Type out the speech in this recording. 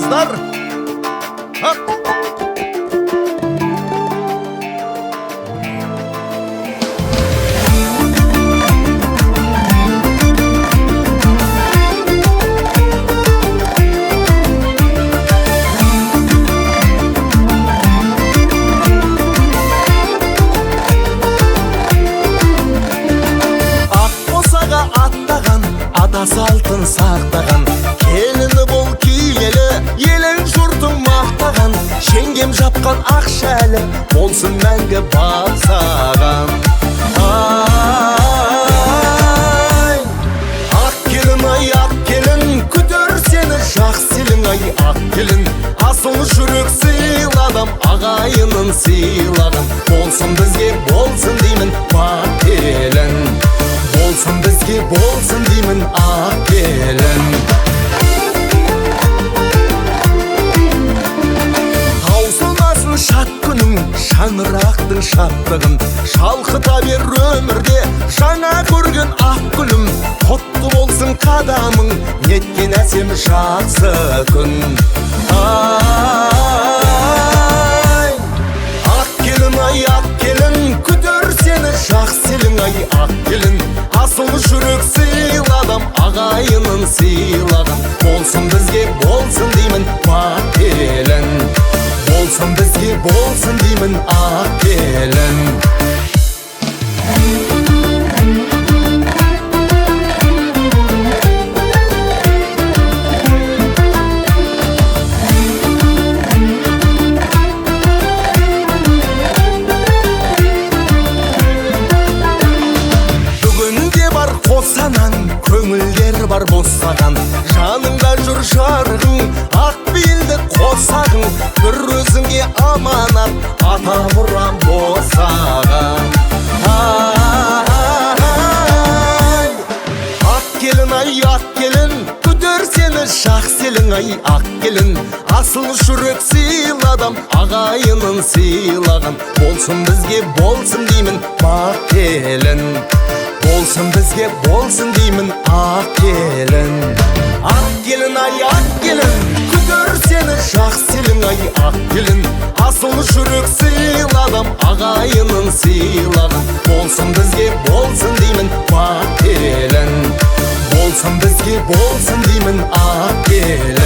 достар. Атасы алтын сақтаған, келіні бол киелі, елің жұртың мақтаған. Жеңгем жапқан ақша әлі, болсын мәңгі бақсаған. Ай, ақ келін, ай, ақ келін, күтер сені жақсы елің, ай, ақ келін. Асыл жүрек сыйладым, ағайынын сыйлағын. Болсын бізге, болсын деймін, бақ келін. Болсын бізге, болсын деймін, ақ келін. Таусылмасын шат күнің, шаңырақтың шаттығын. Шалқыта бер өмірде жаңа көрген ақ гүлім. Құтты болсын қадамың, неткен әсем жақсы күн. Ай, ақ келін, ай, ақ келін, күтер сені жақсы елің, ай, ақ келін. Асыл жүрек сыйладым, ағайынын сыйлағын. Болсын бізге, болсын деймін, бақ келін. Болсын бізге, болсын деймін, ақ келін. Қосанан көңілдер бар босаған, жаныңда жүр жарығың, ақ бейілді қосағың. Бір өзіңе аманат, ата мұрам босаған. Ай, ақ келін, ай, ақ келін, күтер сені жақсы елің, ай, ақ келін. Асыл жүрек сыйладым, ағайынын сыйлаған. Болсын бізге, болсын деймін, бақ келін. Болсын бізге, болсын деймін, ақ келін. Ақ келін, ай, ақ келін, күтер сені жақсы елің, ай, ақ келін. Асыл жүрек сыйладым, ағайынын сыйлағын. Болсын бізге, болсын деймін, бақ келін. Болсын бізге, болсын деймін, ақ келін.